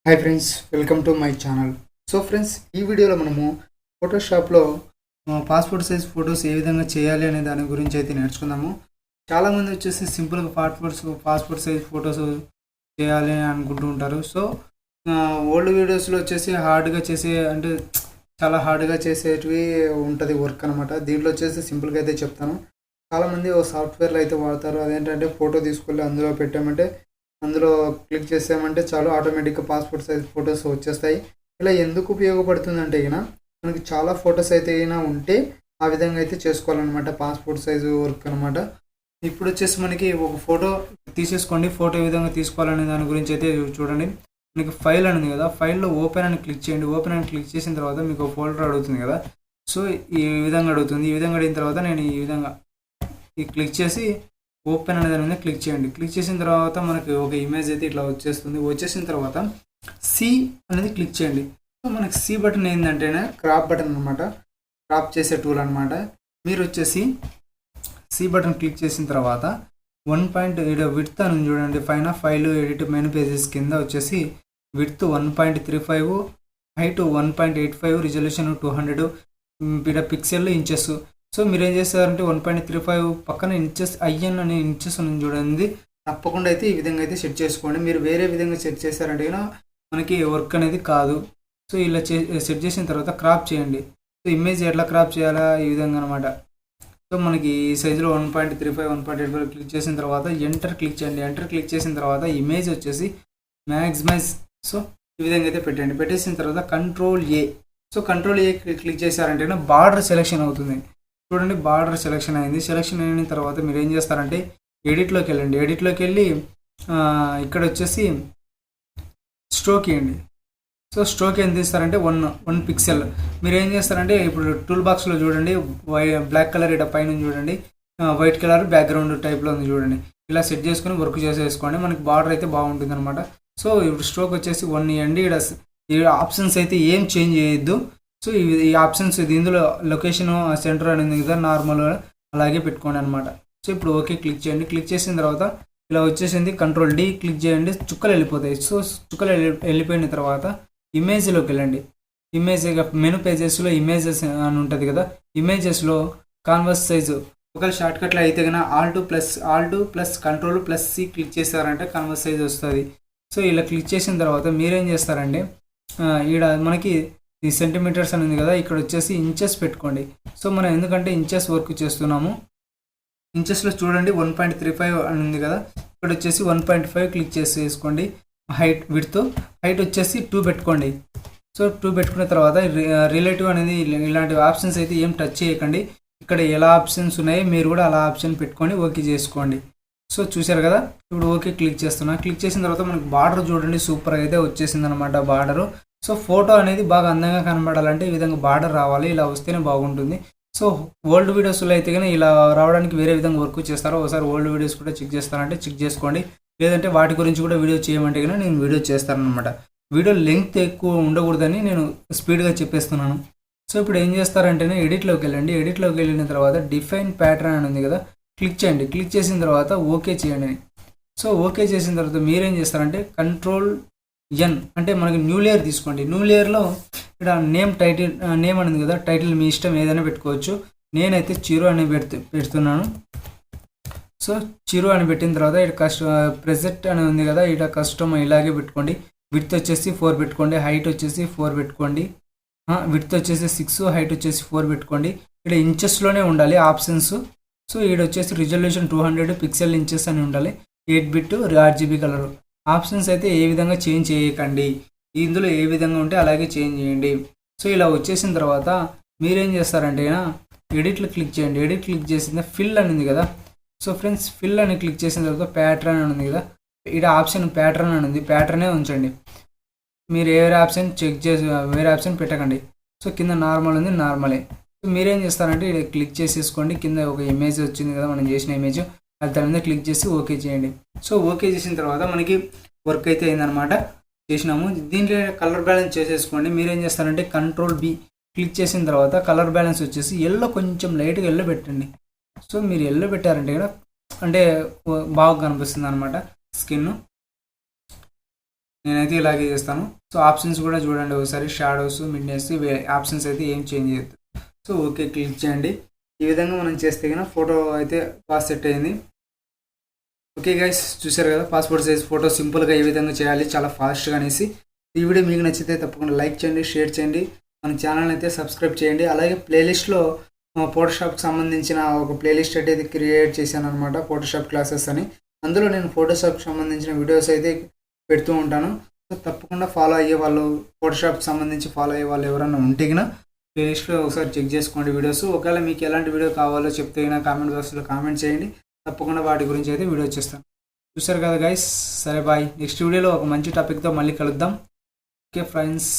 Hi friends, welcome to my channel. So friends, ఈ వీడియోలో మనము ఫోటోషాప్లో పాస్పోర్ట్ సైజ్ ఫొటోస్ ఏ విధంగా చేయాలి అనే దాని గురించి అయితే నేర్చుకుందాము. చాలామంది వచ్చేసి సింపుల్గా పాస్పోర్ట్ సైజ్ ఫొటోస్ చేయాలి అని అనుకుంటూ ఉంటారు. సో ఓల్డ్ వీడియోస్లో వచ్చేసి హార్డ్గా చేసే అంటే చాలా హార్డ్గా చేసేటివి ఉంటుంది వర్క్ అనమాట. దీంట్లో వచ్చేసి సింపుల్గా అయితే చెప్తాను. చాలామంది ఓ సాఫ్ట్వేర్లు అయితే వాడతారు. అదేంటంటే ఫోటో తీసుకెళ్ళి అందులో పెట్టామంటే అందులో క్లిక్ చేసామంటే చాలు ఆటోమేటిక్గా పాస్పోర్ట్ సైజ్ ఫొటోస్ వచ్చేస్తాయి. ఇలా ఎందుకు ఉపయోగపడుతుందంటే మనకి చాలా ఫొటోస్ అయితే ఉంటే ఆ విధంగా అయితే చేసుకోవాలన్నమాట పాస్పోర్ట్ సైజు వర్క్ అనమాట. ఇప్పుడు వచ్చేసి మనకి ఒక ఫోటో తీసేసుకోండి. ఫోటో ఏ విధంగా తీసుకోవాలనే దాని గురించి అయితే చూడండి. మనకి ఫైల్ అని ఉంది కదా, ఫైల్లో ఓపెన్ అని క్లిక్ చేయండి. ఓపెన్ అని క్లిక్ చేసిన తర్వాత మీకు ఫోల్డర్ అడుగుతుంది కదా. సో ఈ విధంగా అడుగుతుంది. ఈ విధంగా అడిగిన తర్వాత నేను ఈ విధంగా క్లిక్ చేసి ఓపెన్ అనే దాని మీద క్లిక్ చేయండి. క్లిక్ చేసిన తర్వాత మనకి ఒక ఇమేజ్ అయితే ఇట్లా వచ్చేస్తుంది. వచ్చేసిన తర్వాత సి అనేది క్లిక్ చేయండి. సో మనకి సి బటన్ ఏంటంటే క్రాప్ బటన్ అనమాట, క్రాప్ చేసే టూల్ అనమాట. మీరు వచ్చేసి సి బటన్ క్లిక్ చేసిన తర్వాత 1. విడ్త్ అని చూడండి పైన, ఫైల్ ఎడిట్ మెయిన్ పేజెస్ కింద వచ్చేసి width 1.35, height 1.85, resolution 200, pixel inches. So మీరు ఏం చేస్తారంటే 1.35 పక్కన ఇంచెస్ ఐఎన్ అనే ఇంచెస్ అని చూడండి. తప్పకుండా అయితే ఈ విధంగా అయితే సెట్ చేసుకోండి. మీరు వేరే విధంగా సెట్ చేశారంటే మనకి వర్క్ అనేది కాదు. సో ఇలా సెట్ చేసిన తర్వాత క్రాప్ చేయండి. సో ఇమేజ్ ఎట్లా క్రాప్ చేయాలా ఈ విధంగా అనమాట. సో మనకి ఈ సైజులో 1.35, 1.85 క్లిక్ చేసిన తర్వాత ఎంటర్ క్లిక్ చేయండి. ఎంటర్ క్లిక్ చేసిన తర్వాత ఇమేజ్ వచ్చేసి మ్యాక్సిమైజ్. సో ఈ విధంగా అయితే పెట్టండి. పెట్టేసిన తర్వాత control A. So control A click చేశారంటే బార్డర్ సెలెక్షన్ అవుతుంది. చూడండి, బార్డర్ సెలెక్షన్ అయింది. సెలెక్షన్ అయిన తర్వాత మీరు ఏం చేస్తారంటే ఎడిట్లోకి వెళ్ళండి. ఎడిట్లోకి వెళ్ళి ఇక్కడ వచ్చేసి స్ట్రోక్ ఇవ్వండి. సో స్ట్రోక్ ఏం తీస్తారంటే 1 పిక్సెల్. మీరు ఏం చేస్తారంటే ఇప్పుడు టూల్ బాక్స్లో చూడండి, బ్లాక్ కలర్ ఇక్కడ పైన చూడండి, వైట్ కలర్ బ్యాక్గ్రౌండ్ టైప్లో ఉంది చూడండి. ఇలా సెట్ చేసుకుని వర్క్ చేసేసుకోండి. మనకి బార్డర్ అయితే బాగుంటుంది అనమాట. సో ఇప్పుడు స్ట్రోక్ వచ్చేసి 1 ఇవ్వండి. ఇక్కడ ఆప్షన్స్ అయితే ఏం చేంజ్ చేయొద్దు. సో ఈ ఆప్షన్స్ ఇందులో లొకేషన్ సెంటర్ అనేది కదా, నార్మల్గా అలాగే పెట్టుకోండి అనమాట. సో ఇప్పుడు ఓకే క్లిక్ చేయండి. క్లిక్ చేసిన తర్వాత ఇలా వచ్చేసింది. కంట్రోల్ డి క్లిక్ చేయండి, చుక్కలు వెళ్ళిపోతాయి. సో చుక్కలు వెళ్ళిపోయిన తర్వాత ఇమేజ్లోకి వెళ్ళండి. ఇమేజ్ మెను పేజెస్లో ఇమేజెస్ అని ఉంటుంది కదా, ఇమేజెస్లో కాన్వాస్ సైజు ఒకవేళ షార్ట్కట్లో అయితే కన్నా alt plus control plus C click చేస్తారంటే కాన్వాస్ సైజ్ వస్తుంది. సో ఇలా క్లిక్ చేసిన తర్వాత మీరేం చేస్తారంటే ఇక్కడ మనకి ఈ సెంటీమీటర్స్ అనేది కదా, ఇక్కడ వచ్చేసి ఇంచెస్ పెట్టుకోండి. సో మనం ఎందుకంటే ఇంచెస్ వర్క్ చేస్తున్నాము. ఇంచెస్లో చూడండి 1.35 అని ఉంది కదా, ఇక్కడ వచ్చేసి 1.5 క్లిక్ చేసుకోండి. హైట్ వచ్చేసి 2 పెట్టుకోండి. సో 2 పెట్టుకున్న తర్వాత రిలేటివ్ అనేది ఇలాంటి ఆప్షన్స్ అయితే ఏం టచ్ చేయకండి. ఇక్కడ ఎలా ఆప్షన్స్ ఉన్నాయో మీరు కూడా అలా ఆప్షన్ పెట్టుకొని ఓకే చేసుకోండి. సో చూసారు కదా, ఇప్పుడు ఓకే క్లిక్ చేస్తున్నా. క్లిక్ చేసిన తర్వాత మనకి బార్డర్ చూడండి సూపర్గా అయితే వచ్చేసింది అనమాట బార్డరు. సో ఫోటో అనేది బాగా అందంగా కనబడాలంటే ఈ విధంగా బార్డర్ రావాలి, ఇలా వస్తేనే బాగుంటుంది. సో ఓల్డ్ వీడియోస్లో అయితే కానీ ఇలా రావడానికి వేరే విధంగా వర్క్ చేస్తారో, ఒకసారి ఓల్డ్ వీడియోస్ కూడా చెక్ చేస్తారంటే చెక్ చేసుకోండి. లేదంటే వాటి గురించి కూడా వీడియో చేయమంటే కానీ నేను వీడియో చేస్తానన్నమాట. వీడియో లెంగ్త్ ఎక్కువ ఉండకూడదని నేను స్పీడ్గా చెప్పేస్తున్నాను. సో ఇప్పుడు ఏం చేస్తారంటేనే ఎడిట్లోకి వెళ్ళండి. ఎడిట్లోకి వెళ్ళిన తర్వాత డిఫైన్ ప్యాటర్న్ అని ఉంది కదా, క్లిక్ చేయండి. క్లిక్ చేసిన తర్వాత ఓకే చేయండి. సో ఓకే చేసిన తర్వాత మీరేం చేస్తారంటే కంట్రోల్ ఎన్ అంటే మనకి న్యూ లేయర్ తీసుకోండి. న్యూ లేయర్లో ఇక్కడ నేమ్ అనేది కదా, టైటిల్ మీ ఇష్టం ఏదైనా పెట్టుకోవచ్చు. నేనైతే చిరు అని పెడుతున్నాను. సో చిరు అని పెట్టిన తర్వాత ఇక్కడ ప్రెజెంట్ అని ఉంది కదా, ఇక్కడ కస్టమ్ ఇలాగే పెట్టుకోండి. విడ్త్ వచ్చేసి 4 పెట్టుకోండి. హైట్ వచ్చేసి 4 పెట్టుకోండి. విడ్త్ వచ్చేసి 6, హైట్ వచ్చేసి 4 పెట్టుకోండి. ఇక్కడ ఇంచెస్లోనే ఉండాలి ఆప్షన్స్. సో ఇక్కడ వచ్చేసి రిజల్యూషన్ 200, పిక్సెల్ ఇంచెస్ అని ఉండాలి. 8 బిట్ RGB కలరు. ఆప్షన్స్ అయితే ఏ విధంగా చేంజ్ చేయకండి. ఇందులో ఏ విధంగా ఉంటే అలాగే చేంజ్ చేయండి. సో ఇలా వచ్చేసిన తర్వాత మీరేం చేస్తారంటే ఎడిట్లో క్లిక్ చేయండి. ఎడిట్ క్లిక్ చేసిన ఫిల్ అని ఉంది కదా. సో ఫ్రెండ్స్, ఫిల్ అని క్లిక్ చేసిన తర్వాత ప్యాటర్న్ అని ఉంది కదా, ఇక్కడ ఆప్షన్ ప్యాటర్న్ అని ఉంది, ప్యాటర్నే ఉంచండి. మీరు వేరే ఆప్షన్ వేరే ఆప్షన్ పెట్టకండి. సో కింద నార్మల్ ఉంది, నార్మలే. సో మీరేం చేస్తారంటే ఇక్కడ క్లిక్ చేసేసుకోండి. కింద ఒక ఇమేజ్ వచ్చింది కదా, మనం చేసిన ఇమేజ్, అది దాని మీద క్లిక్ చేసి ఓకే చేయండి. సో ఓకే చేసిన తర్వాత మనకి వర్క్ అయితే అయిందనమాట, చేసినాము. దీంట్లో కలర్ బ్యాలెన్స్ చేసేసుకోండి. మీరేం చేస్తారంటే కంట్రోల్ బి క్లిక్ చేసిన తర్వాత కలర్ బ్యాలెన్స్ వచ్చేసి ఎల్లో, కొంచెం లైట్గా ఎల్లో పెట్టండి. సో మీరు ఎల్లో పెట్టారంటే అంటే బాగా కనిపిస్తుంది అనమాట స్కిన్. నేనైతే ఇలాగే చేస్తాను. సో ఆప్షన్స్ కూడా చూడండి ఒకసారి, షాడోస్, మిడ్నెస్, ఇవి ఆప్షన్స్ అయితే ఏం చేంజ్ చేయొద్దు. సో ఓకే క్లిక్ చేయండి. ఈ విధంగా మనం చేస్తే కనుక ఫోటో అయితే బాగా సెట్ అయింది. ఓకే గైస్, చూసారు కదా పాస్పోర్ట్ సైజ్ ఫోటో సింపుల్గా ఏ విధంగా చేయాలి చాలా ఫాస్ట్గా అనేసి. ఈ వీడియో మీకు నచ్చితే తప్పకుండా లైక్ చేయండి, షేర్ చేయండి, మన ఛానల్ అయితే సబ్స్క్రైబ్ చేయండి. అలాగే ప్లేలిస్ట్లో ఫోటోషాప్కి సంబంధించిన ఒక ప్లేలిస్ట్ అయితే క్రియేట్ చేశాను అనమాట, ఫోటోషాప్ క్లాసెస్ అని. అందులో నేను ఫోటోషాప్కి సంబంధించిన వీడియోస్ అయితే పెడుతూ ఉంటాను. సో తప్పకుండా ఫాలో అయ్యే వాళ్ళు, ఫోటోషాప్కి సంబంధించి ఫాలో అయ్యే వాళ్ళు ఎవరైనా ఉంటే కన్నా ప్లేలిస్ట్లో ఒకసారి చెక్ చేసుకోండి వీడియోస్. ఒకవేళ మీకు ఎలాంటి వీడియో కావాలో చెప్తే కన్నా కామెంట్ బాక్స్లో కామెంట్ చేయండి, తప్పకుండా వాటి గురించి అయితే వీడియో చేస్తాను. చూసారు కదా గైస్, సరే బాయ్. నెక్స్ట్ వీడియోలో ఒక మంచి టాపిక్తో మళ్ళీ కలుద్దాం. Okay friends.